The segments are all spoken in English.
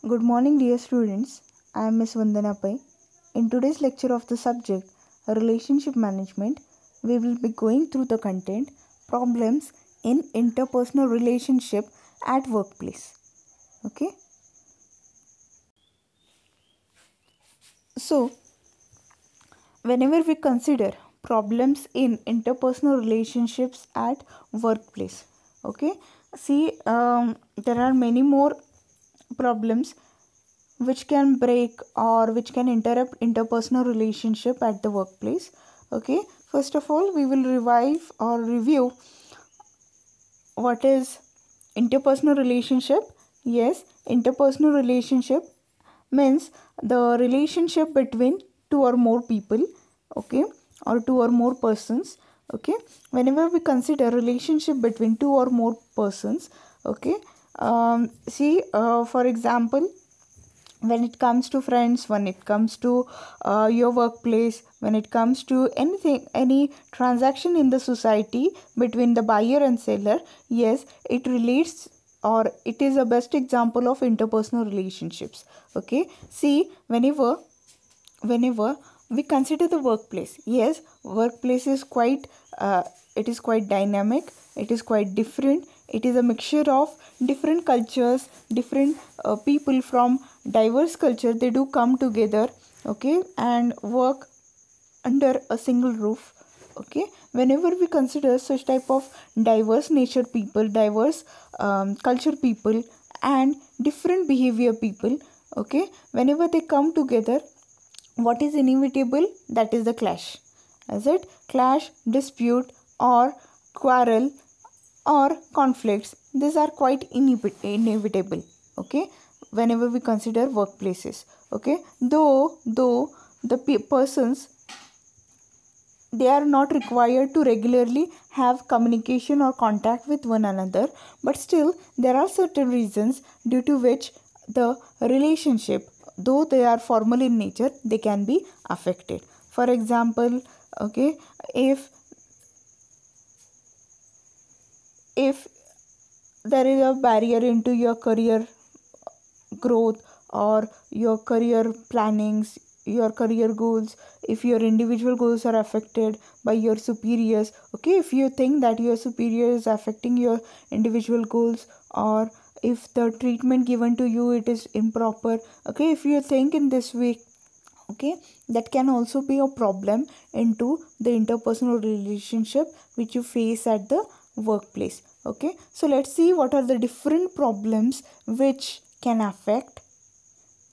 Good morning, dear students. I am Ms. Vandana Pai. In today's lecture of the subject Relationship Management, we will be going through the content Problems in Interpersonal Relationship at Workplace. Okay. So, whenever we consider problems in interpersonal relationships at workplace, okay, see, there are many more problems which can break or which can interrupt interpersonal relationship at the workplace. Okay, first of all we will revive or review what is interpersonal relationship. Yes, interpersonal relationship means the relationship between two or more people, okay, or two or more persons. Okay, whenever we consider relationship between two or more persons, okay, see, for example, when it comes to friends, when it comes to your workplace, when it comes to anything, any transaction in the society between the buyer and seller, yes, it relates or it is a best example of interpersonal relationships. Okay, see, whenever we consider the workplace, yes, workplace is quite it is quite dynamic, it is quite different, it is a mixture of different cultures, different people from diverse culture, they do come together, okay, and work under a single roof. Okay, whenever we consider such type of diverse nature people, diverse culture people and different behavior people, okay, whenever they come together, what is inevitable? That is the clash. Is it clash, dispute, or quarrel, or conflicts? These are quite inevitable. Okay, whenever we consider workplaces. Okay, though the persons, they are not required to regularly have communication or contact with one another, but still there are certain reasons due to which the relationship, though they are formal in nature, they can be affected. For example, okay, if there is a barrier into your career growth or your career plannings, your career goals, if your individual goals are affected by your superiors, okay, if you think that your superior is affecting your individual goals, or if the treatment given to you it is improper, okay, if you think in this way, okay, that can also be a problem into the interpersonal relationship which you face at the workplace. Okay, so let's see what are the different problems which can affect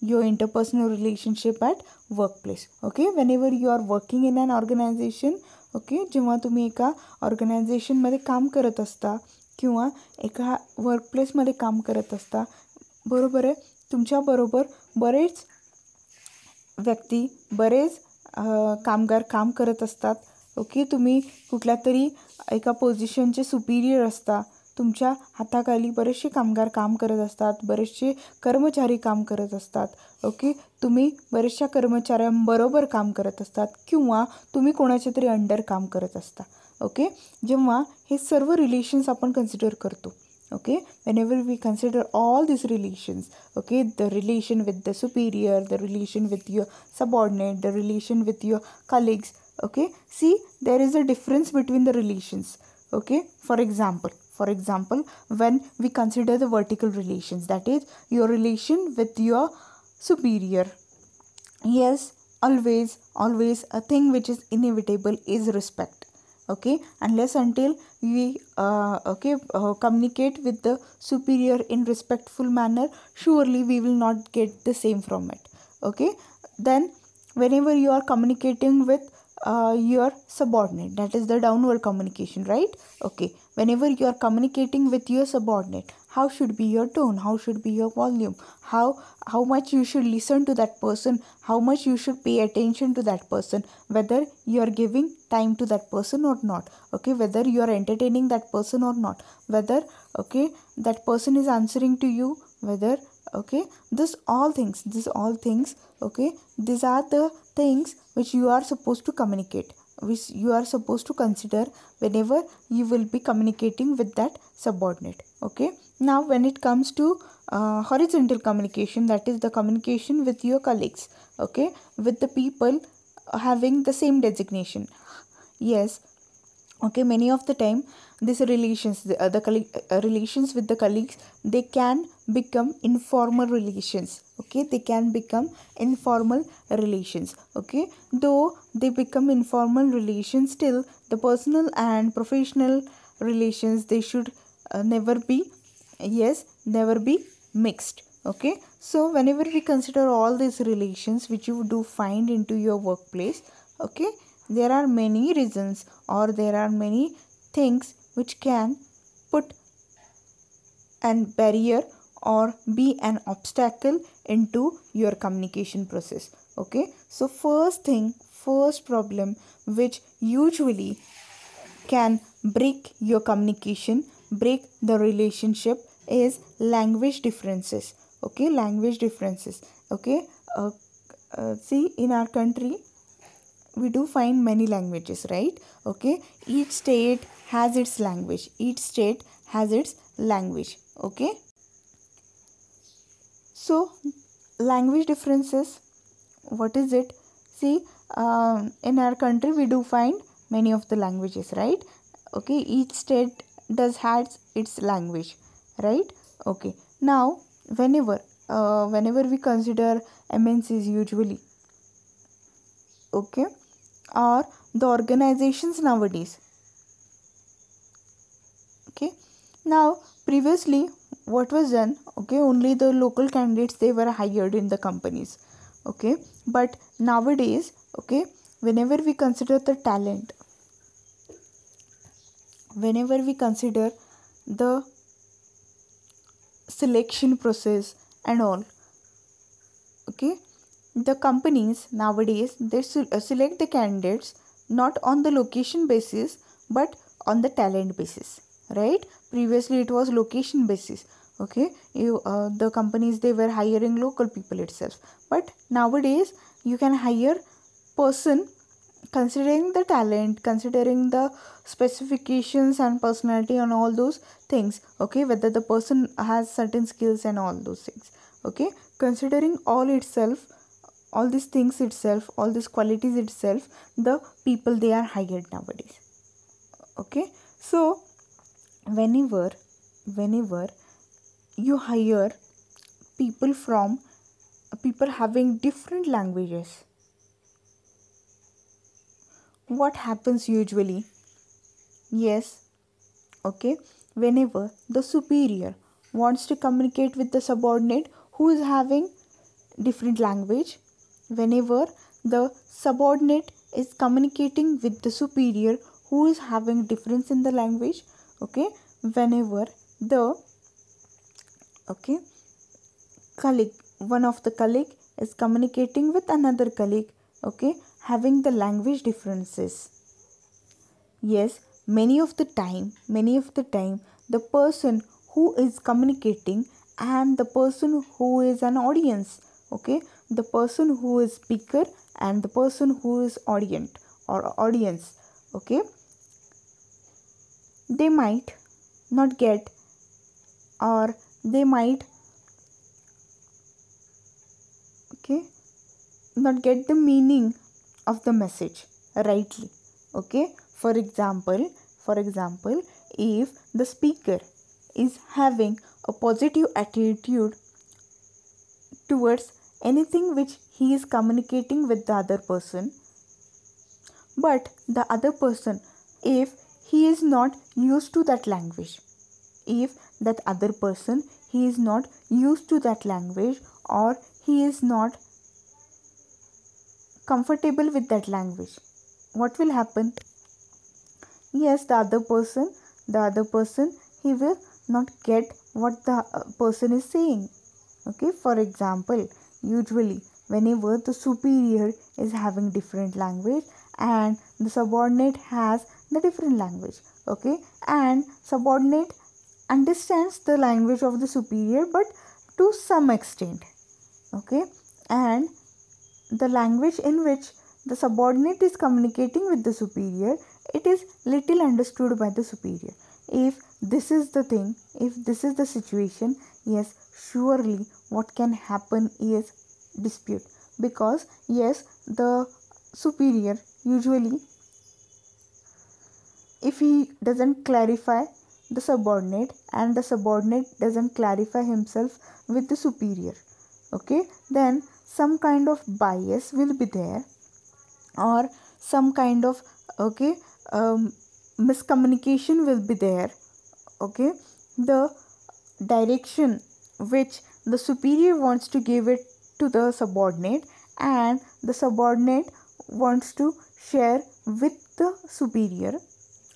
your interpersonal relationship at workplace. Okay, whenever you are working in an organization, okay, जेव्हा तुम्ही एका ऑर्गनायझेशनमध्ये काम करत असता किंवा एका वर्कप्लेसमध्ये काम करत असता, बरोबर आहे, तुमच्याबरोबर बरेच व्यक्ती, बरेच कामगार काम करत असतात. ओके, तुम्ही कुठल्या तरी एका पोझिशनचे सुपिरियर असता, तुमच्या हाताखाली बरेचसे कामगार काम करत असतात, बरेचसे कर्मचारी काम करत असतात. ओके, तुम्ही बरेचशा कर्मचाऱ्यांबरोबर काम करत असतात किंवा तुम्ही कोणाच्या तरी अंडर काम करत असता. ओके, जेव्हा हे सर्व रिलेशन्स आपण कन्सिडर करतो, okay, whenever we consider all these relations, okay, the relation with the superior, the relation with your subordinate, the relation with your colleagues, okay, see, there is a difference between the relations. Okay, for example, when we consider the vertical relations, that is your relation with your superior, yes, always a thing which is inevitable is respect. Okay, unless until we communicate with the superior in respectful manner, surely we will not get the same from it. Okay, then whenever you are communicating with your subordinate, that is the downward communication, right? Okay, whenever you are communicating with your subordinate, how should be your tone, how should be your volume, how much you should listen to that person, how much you should pay attention to that person, whether you are giving time to that person or not, okay, whether you are entertaining that person or not, whether, okay, that person is answering to you, whether, okay, this all things, okay, these are the things which you are supposed to communicate, which you are supposed to consider whenever you will be communicating with that subordinate. Okay, now when it comes to horizontal communication, that is the communication with your colleagues, okay, with the people having the same designation. Yes, okay, many of the time these relations, relations with the colleagues, they can become informal relations, okay, they can become informal relations, okay, though they become informal relations, still the personal and professional relations, they should never be, yes, never be mixed, okay. So whenever we consider all these relations which you do find into your workplace, okay, there are many reasons or there are many things which can put an barrier or be an obstacle into your communication process, okay. So first thing, first problem which usually can break your communication, break the relationship, is language differences, okay, language differences, okay. See, in our country we do find many languages, right, okay. Each state has its language, each state has its language, okay. So language differences, what is it? See, in our country we do find many of the languages, right, okay. Each state does has its language, right, okay. Now whenever we consider MNCs usually, okay, or the organizations nowadays, okay. Now previously what was done, okay, only the local candidates, they were hired in the companies, okay. But nowadays, okay, whenever we consider the talent, whenever we consider the selection process and all, okay, the companies nowadays, they select the candidates not on the location basis but on the talent basis, right. Previously it was location basis, okay. The companies, they were hiring local people itself, but nowadays you can hire person considering the talent, considering the specifications and personality and all those things, okay, whether the person has certain skills and all those things, okay. Considering all itself, all these things itself, all these qualities itself, the people, they are hired nowadays, okay. So whenever you hire people from people having different languages, what happens usually? Yes, okay, whenever the superior wants to communicate with the subordinate who is having different language, whenever the subordinate is communicating with the superior who is having difference in the language, okay, whenever the, okay, colleague, one of the colleague is communicating with another colleague, okay, having the language differences, yes, many of the time, the person who is communicating and the person who is an audience, okay, the person who is speaker and the person who is audience, okay, they might not get, or they might, okay, not get the meaning of the message rightly, okay. For example, if the speaker is having a positive attitude towards anything which he is communicating with the other person, but the other person, if he is not used to that language, if that other person, he is not used to that language, or he is not comfortable with that language, what will happen? Yes, the other person, he will not get what the person is saying, okay. For example, usually whenever the superior is having different language and the subordinate has the different language, okay, and subordinate understands the language of the superior but to some extent, okay, and the language in which the subordinate is communicating with the superior, it is little understood by the superior. if this is the thing, if this is the situation, yes, surely what can happen is dispute, because yes, the superior usually, if he doesn't clarify the subordinate and the subordinate doesn't clarify himself with the superior, okay, then some kind of bias will be there, or some kind of, okay, miscommunication will be there, okay. The direction which the superior wants to give it to the subordinate and the subordinate wants to share with the superior,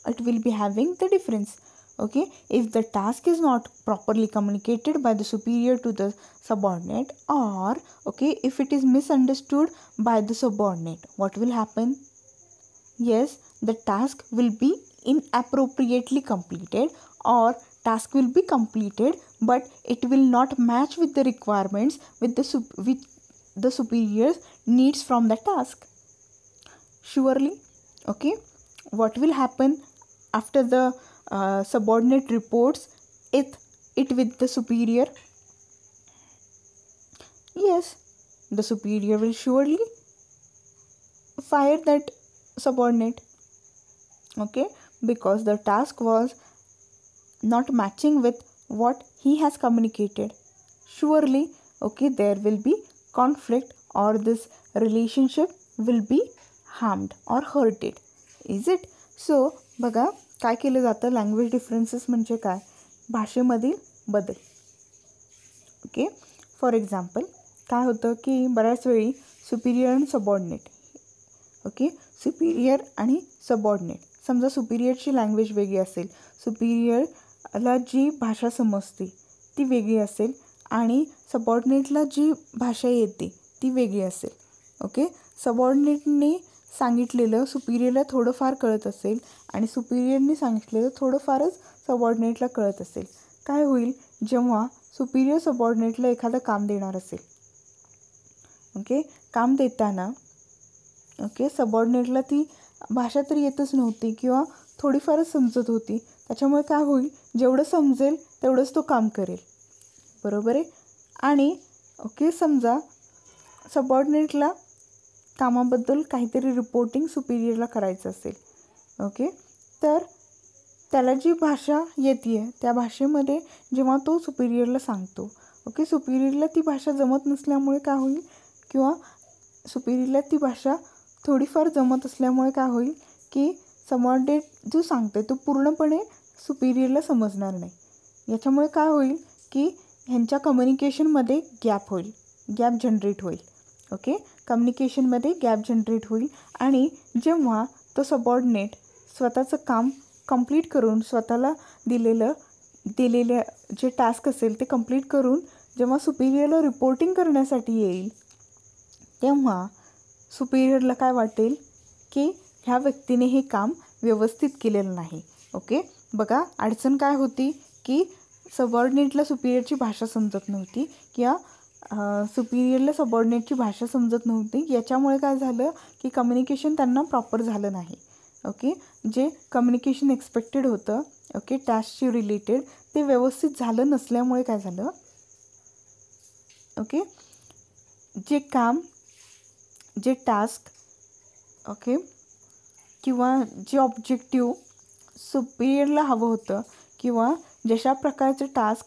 it will be having the difference, okay. If the task is not properly communicated by the superior to the subordinate, or okay, if it is misunderstood by the subordinate, what will happen? Yes, the task will be inappropriately completed, or task will be completed but it will not match with the requirements with the superior's needs from the task. Surely, okay, what will happen after the subordinate reports it with the superior? Yes, the superior will surely fire that subordinate, okay, because the task was not matching with what he has communicated. Surely, okay, there will be conflict, or this relationship will be harmed or hurted, is it? सो बघा काय केलं जातं, language differences म्हणजे काय, भाषेमधील बदल, okay. For example काय होतं की बऱ्याच वेळी सुपिरियर आणि सबऑर्डिनेट, ओके, सुपिरियर आणि सबऑर्डिनेट, समजा सुपिरियरची लँग्वेज वेगळी असेल, सुपिरियरला जी भाषा समजते ती वेगळी असेल आणि सबऑर्डिनेटला जी भाषा येते ती वेगळी असेल, ओके. सबऑर्डिनेटने सांगितलेलं सुपिरियरला थोडंफार कळत असेल आणि सुपिरियरने सांगितलेलं थोडंफारच सबऑर्डिनेटला कळत असेल. काय होईल जेव्हा सुपिरियर सबऑर्डिनेटला एखादं काम देणार असेल, ओके, काम देताना, ओके, सबऑर्डिनेटला ती भाषा तर येतच नव्हती किंवा थोडीफारच समजत होती, त्याच्यामुळे काय होईल, जेवढं समजेल तेवढंच तो काम करेल, बरोबर आहे. आणि ओके, समजा सबऑर्डिनेटला कामाबद्दल काहीतरी रिपोर्टिंग सुपिरियरला करायचं असेल, ओके, तर त्याला जी भाषा येते आहे त्या भाषेमध्ये जेव्हा तो सुपिरियरला सांगतो, ओके, सुपिरियरला ती भाषा जमत नसल्यामुळे काय होईल, किंवा सुपिरियरला ती भाषा थोडीफार जमत असल्यामुळे काय होईल की सबऑर्डिनेट जो सांगते तो पूर्णपणे सुपिरियरला समजणार नाही. याच्यामुळे काय होईल की ह्यांच्या कम्युनिकेशनमध्ये गॅप होईल, गॅप जनरेट होईल, ओके, कम्युनिकेशनमध्ये गॅप जनरेट होईल. आणि जेव्हा तो सबऑर्डिनेट स्वतःचं काम कंप्लीट करून, स्वतःला दिलेलं जे टास्क असेल ते कंप्लीट करून जेव्हा सुपिरियरला रिपोर्टिंग करण्यासाठी येईल, तेव्हा सुपिरियरला काय वाटेल की ह्या व्यक्तीने हे काम व्यवस्थित केलेलं नाही, ओके. बघा अडचण काय होती की सबऑर्डिनेटला सुपिरियरची भाषा समजत नव्हती किंवा सुपिरियरला सबऑर्डिनेटची भाषा समजत नव्हती. याच्यामुळे काय झालं की कम्युनिकेशन त्यांना प्रॉपर झालं नाही, ओके. जे कम्युनिकेशन एक्सपेक्टेड होतं, ओके, टास्कशी रिलेटेड, ते व्यवस्थित झालं नसल्यामुळे काय झालं, ओके, जे काम, जे टास्क, ओके, किंवा जे ऑब्जेक्टिव्ह सुपिरियरला हवं होतं किंवा जशा प्रकारचं टास्क,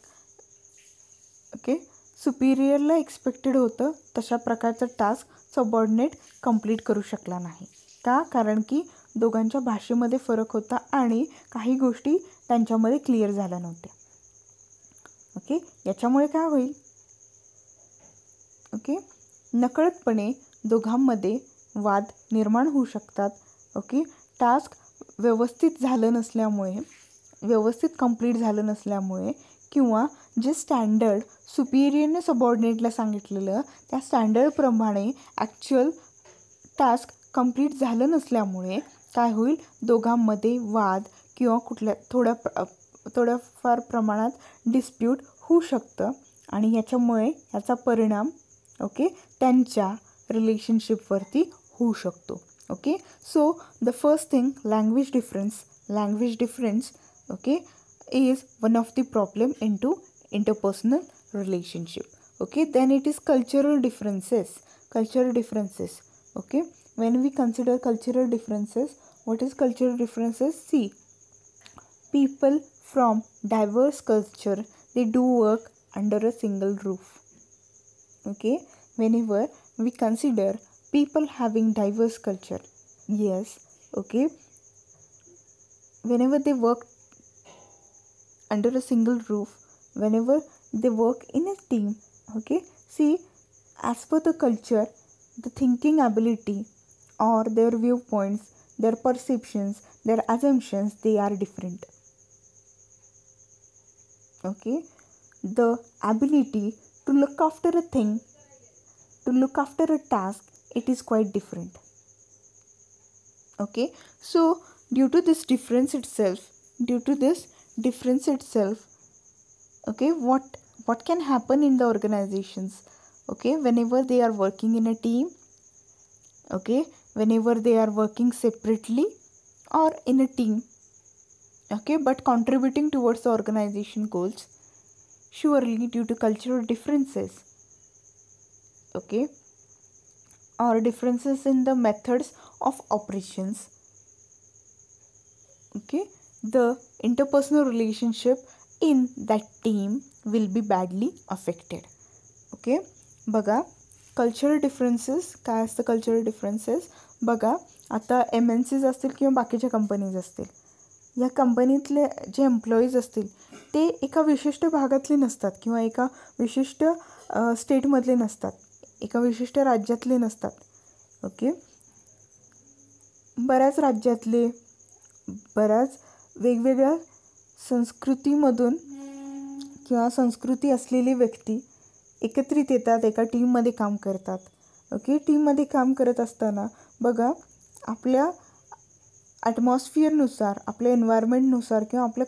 ओके, सुपिरियरला एक्सपेक्टेड होतं तशा प्रकारचं टास्क सबऑर्डिनेट कंप्लीट करू शकला नाही. का? कारण की दोघांच्या भाषेमध्ये फरक होता आणि काही गोष्टी त्यांच्यामध्ये क्लिअर झाल्या नव्हत्या, ओके. याच्यामुळे काय होईल, ओके, नकळतपणे दोघांमध्ये वाद निर्माण होऊ शकतात, ओके. टास्क व्यवस्थित झालं नसल्यामुळे, व्यवस्थित कंप्लीट झालं नसल्यामुळे, किंवा जे स्टँडर्ड सुपिरियरने सबऑर्डिनेटला सांगितलेलं त्या स्टँडर्डप्रमाणे ॲक्च्युअल टास्क कंप्लीट झालं नसल्यामुळे काय होईल, दोघांमध्ये वाद किंवा कुठल्या थोड्याफार प्रमाणात डिस्प्यूट होऊ शकतं आणि याच्यामुळे याचा परिणाम, ओके, त्यांच्या रिलेशनशिपवरती होऊ शकतो, okay. So the first thing, language difference, okay, is one of the problem into interpersonal relationship. Okay, then it is cultural differences. Okay, when we consider cultural differences, what is cultural differences? See, people from diverse culture, they do work under a single roof. Okay, whenever we consider people having diverse culture, yes, okay, whenever they work under a single roof, whenever they work in a team, okay, see, as per the culture, the thinking ability or their viewpoints, their perceptions, their assumptions, they are different. Okay, the ability to look after a thing, to look after a task, it is quite different. Okay, so due to this difference itself, okay, what can happen in the organizations? Okay, whenever they are working in a team, okay, whenever they are working separately or in a team, okay, but contributing towards the organization goals, surely due to cultural differences, okay, or differences in the methods of operations, okay, the interpersonal relationship in that team will be badly affected. Okay, बघा, cultural differences काय असतं? Cultural differences बघा, आता MNCs असतील किंवा बाकीच्या companies असतील, या कंपनीतले जे एम्प्लॉईज असतील ते एका विशिष्ट भागातले नसतात किंवा एका विशिष्ट स्टेटमधले नसतात, एका विशिष्ट राज्यातले नसतात. ओके, बऱ्याच राज्यातले, बऱ्याच वेगवेगळ्या संस्कृतीमधून किंवा संस्कृती असलेली व्यक्ती एकत्रित येतात, एका टीममध्ये काम करतात. ओके, टीममध्ये काम करत असताना बघा, आपल्या ॲटमॉस्फिअरनुसार, आपल्या एन्व्हायरमेंटनुसार किंवा आपल्या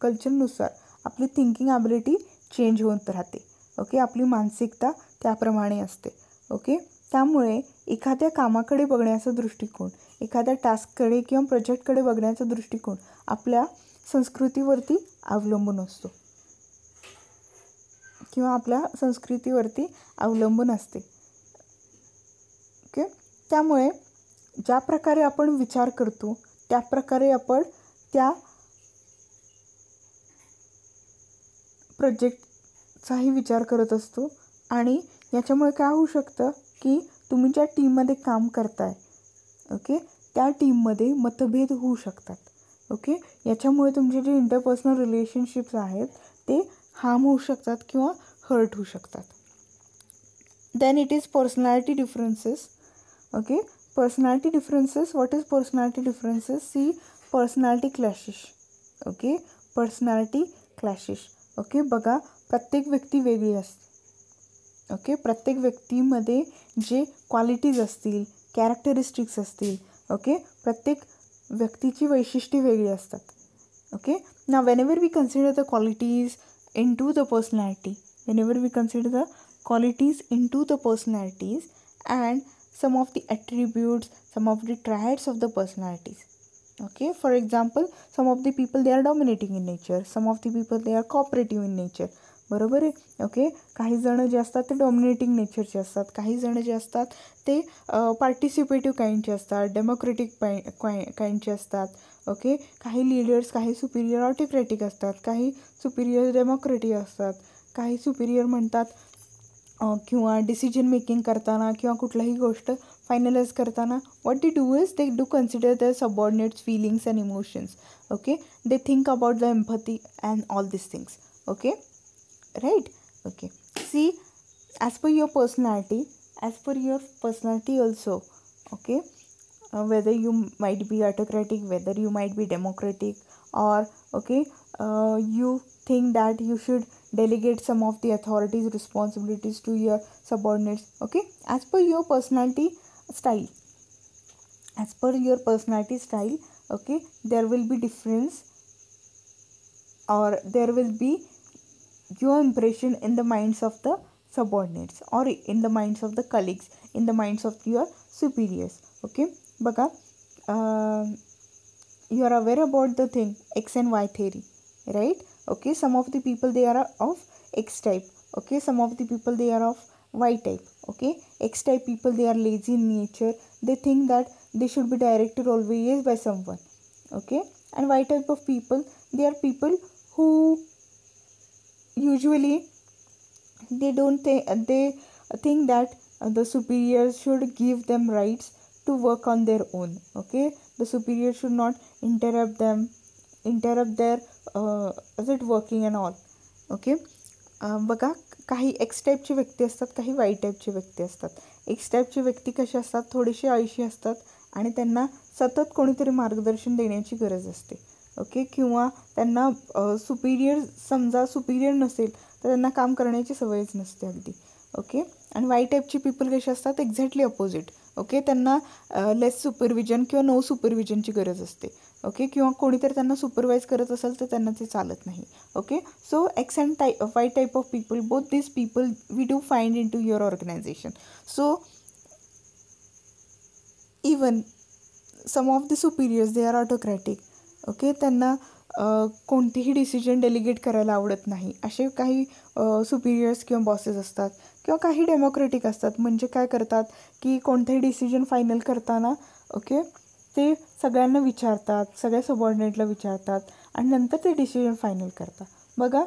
कल्चरनुसार आपली थिंकिंग ॲबिलिटी चेंज होत राहते. ओके, आपली मानसिकता त्याप्रमाणे असते. ओके, त्यामुळे एखाद्या कामाकडे बघण्याचा दृष्टिकोन, एखाद्या टास्ककडे किंवा प्रोजेक्टकडे बघण्याचा दृष्टिकोन आपल्या संस्कृतीवरती अवलंबून असतो किंवा आपल्या संस्कृतीवरती अवलंबून असते. ओके, त्यामुळे ज्या प्रकारे आपण विचार करतो त्या प्रकारे आपण त्या प्रोजेक्टचाही विचार करत असतो. आणि याच्यामुळे काय होऊ शकतं की तुम्ही ज्या टीममध्ये काम करताय, ओके, त्या टीममध्ये मतभेद होऊ शकतात. ओके, याच्यामुळे तुमचे जे इंटरपर्सनल रिलेशनशिप्स आहेत ते हार्म होऊ शकतात किंवा हर्ट होऊ शकतात. Then it is personality differences. Okay, personality differences. What is personality differences? See, personality clashes. Okay, personality clashes. Okay, बघा, प्रत्येक व्यक्ती वेगळी असते. ओके, प्रत्येक व्यक्तीमध्ये जे क्वालिटीज असतील, कॅरेक्टरिस्टिक्स असतील, ओके, प्रत्येक व्यक्तीची वैशिष्ट्ये वेगळी असतात. Okay, now whenever we consider the qualities into the personality, and some of the attributes, some of the traits of the personalities. Okay, for example, some of the people they are dominating in nature, some of the people they are cooperative in nature. बरोबर आहे. Okay, काही जण जे असतात ते dominating नेचरचे असतात, काही जण जे असतात ते पार्टिसिपेटिव्ह काइंडचे असतात, डेमोक्रेटिक काइंडचे असतात. ओके, काही लीडर्स, काही सुपिरियर ऑटोक्रेटिक असतात, काही सुपिरियर डेमोक्रेटिक असतात, काही सुपिरियर म्हणतात किंवा डिसिजन मेकिंग करताना किंवा कुठलीही गोष्ट फायनलाइज करताना what they do is they do consider their subordinates feelings and emotions. Okay, they think about the empathy and all this things. Okay, right? Okay, see, as per your personality also, okay, whether you might be autocratic, whether you might be democratic, or okay, you think that you should delegate some of the authorities, responsibilities to your subordinates. Okay, as per your personality style, okay, there will be difference, or there will be your impression in the minds of the subordinates or in the minds of the colleagues, in the minds of your superiors. Okay, बघा, you are aware about the thing X and Y theory. right? Okay, some of the people they are of X type. Okay, some of the people they are of Y type. Okay, X type people they are lazy in nature. They think that they should be directed always by someone. Okay, and Y type of people, they are people who usually they don't think they think that the superiors should give them rights to work on their own. Okay, the superior should not interrupt their is it working and all. Okay, बघा, काही x टाईपचे व्यक्ती असतात, काही वाय टाईपचे व्यक्ती असतात. X टाईपचे व्यक्ती कसे असतात, थोडेसे आळशी असतात आणि त्यांना सतत कोणीतरी मार्गदर्शन देण्याची गरज असते. ओके, किंवा त्यांना सुपिरियर समजा सुपिरियर नसेल तर त्यांना काम करण्याची सवयच नसते अगदी. ओके, आणि वाय टाईपची पीपल कसे असतात, एक्झॅक्टली अपोजिट. ओके, त्यांना लेस सुपरविजन किंवा नो सुपरविजनची गरज असते. ओके, किंवा कोणीतरी त्यांना सुपरवाईज करत असेल तर त्यांना ते चालत नाही. Okay, so X and Y type of people, both this people we do find in to your organisation. So even some of the superiors they are autocratic. Okay, त्यांना कोणतेही डिसिजन डेलिगेट करायला आवडत नाही. असे काही सुपिरियर्स किंवा बॉसेस असतात. किंवा काही डेमोक्रेटिक असतात. म्हणजे काय करतात की कोणतेही डिसिजन फायनल करताना ओके ते सगळ्यांना विचारतात, सगळ्या सबऑर्डिनेटला विचारतात आणि नंतर ते डिसिजन फायनल करतात. बघा,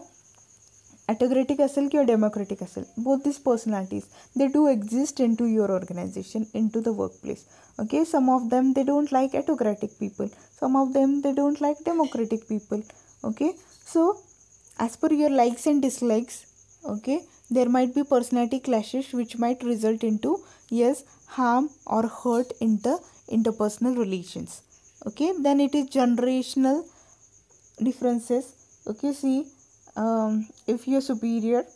ऑटोक्रेटिक असेल किंवा डेमोक्रेटिक असेल, both this personalities they do exist in to your organisation, in to the work place. Okay, some of them they don't like autocratic people, some of them they don't like democratic people. Okay, so as per your likes and dislikes, okay, there might be personality clashes which might result into yes harm or hurt in the interpersonal relations. Okay, then it is generational differences. Okay, see, if your superior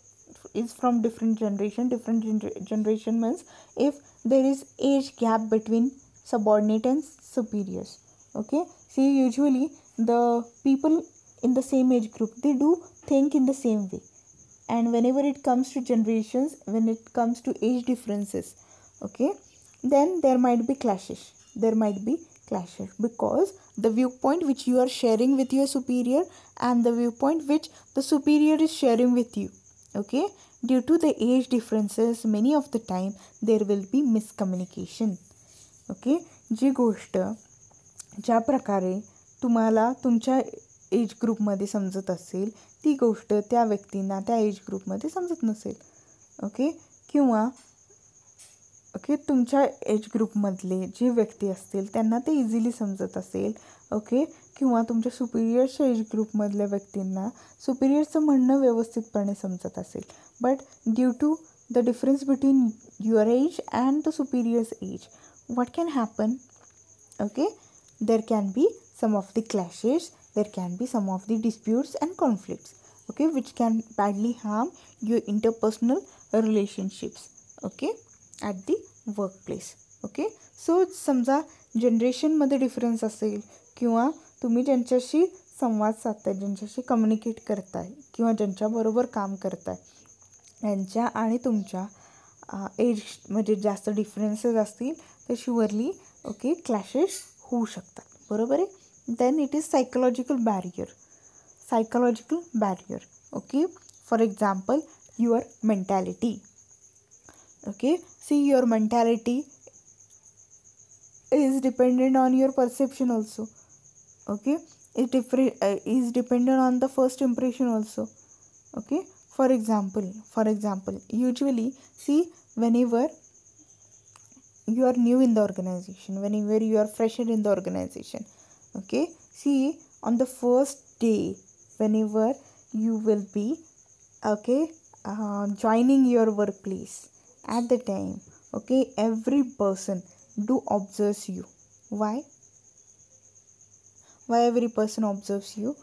is from different generation means if there is age gap between subordinate and superiors. Okay, see, usually the people in the same age group they do think in the same way, and whenever it comes to generations, when it comes to age differences, okay, then there might be clashes because the viewpoint which you are sharing with your superior and the viewpoint which the superior is sharing with you, okay, due to the age differences many of the time there will be miscommunication. Okay, जी गोष्ट ज्या प्रकारे तुम्हाला तुमच्या as ग्रुपमध्ये समजत असेल ती गोष्ट त्या व्यक्तींना त्या एज ग्रुपमध्ये समजत नसेल. ओके, किंवा ओके तुमच्या एज ग्रुपमधले जे व्यक्ती असतील त्यांना ते इझिली समजत असेल. ओके, किंवा तुमच्या सुपिरियर्सच्या एज ग्रुपमधल्या व्यक्तींना सुपिरियर्सचं म्हणणं व्यवस्थितपणे समजत असेल. But due to the difference between your age and the superiors age, what can happen? Okay, there can be some of the clashes, there can be some of the disputes and conflicts, okay, which can badly harm your interpersonal relationships, okay, at the workplace. Okay, so समजा जनरेशनमध्ये difference असेल किंवा तुम्ही ज्यांच्याशी संवाद साधताय, ज्यांच्याशी communicate करताय किंवा ज्यांच्याबरोबर काम करताय यांच्या आणि तुमच्या एज म्हणजे जास्त डिफरन्सेस असतील तर शुअरली ओके क्लॅशेस होऊ शकतात. बरोबर आहे. Then it is psychological barrier. Okay, for example your mentality. Okay, see your mentality is dependent on your perception also. Okay, is dependent on the first impression also. Okay, for example usually see, whenever you are new in the organization, whenever you are fresher in the organization, okay, see, on the first day whenever you will be okay joining your workplace, at the time, okay, every person do observes you. Why every person observes you?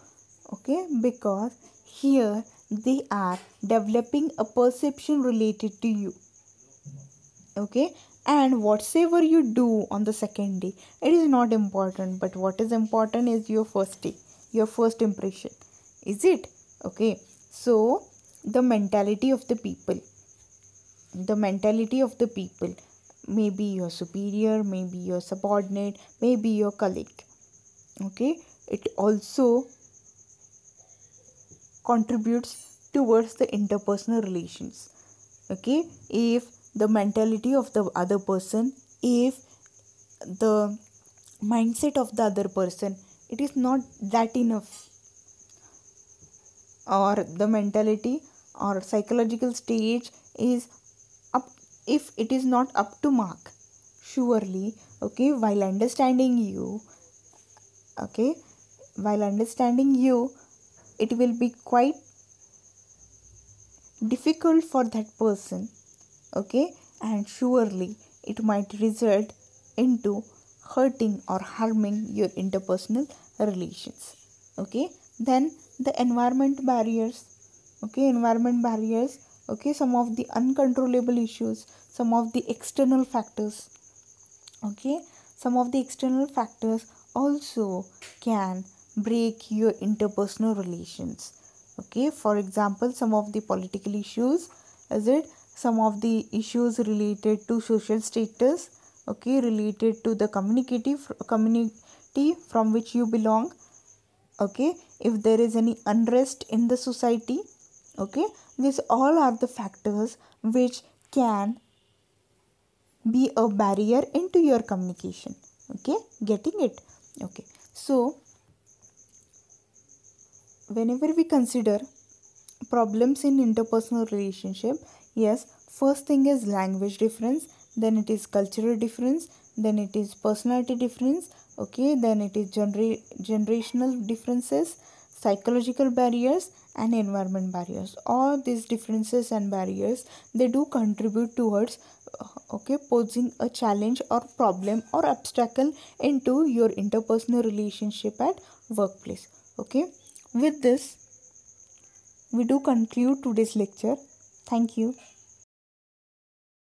Okay, because here they are developing a perception related to you. Okay, and whatsoever you do on the second day, it is not important, but what is important is your first day, your first impression, is it? Okay, so the mentality of the people, maybe your superior, maybe your subordinate, maybe your colleague, okay, it also contributes towards the interpersonal relations. Okay, if the mentality of the other person, if the mindset of the other person, it is not that enough, or the mentality or psychological stage is up, if it is not up to mark, surely, okay, okay, while understanding you, it will be quite difficult for that person, okay, and surely it might result into hurting or harming your interpersonal relations. Okay, then the environment barriers, okay, some of the uncontrollable issues, some of the external factors, okay, some of the external factors also can break your interpersonal relations. Okay, for example, some of the political issues, is it, some of the issues related to social status, okay, related to the community from which you belong, okay, if there is any unrest in the society, okay, these all are the factors which can be a barrier into your communication. Okay, getting it? Okay, so whenever we consider problems in interpersonal relationship, yes, first thing is language difference, then it is cultural difference, then it is personality difference, okay, then it is generational differences, psychological barriers, and environment barriers. All these differences and barriers, they do contribute towards okay, posing a challenge or problem or obstacle into your interpersonal relationship at workplace. Okay, with this we do conclude today's lecture. Thank you.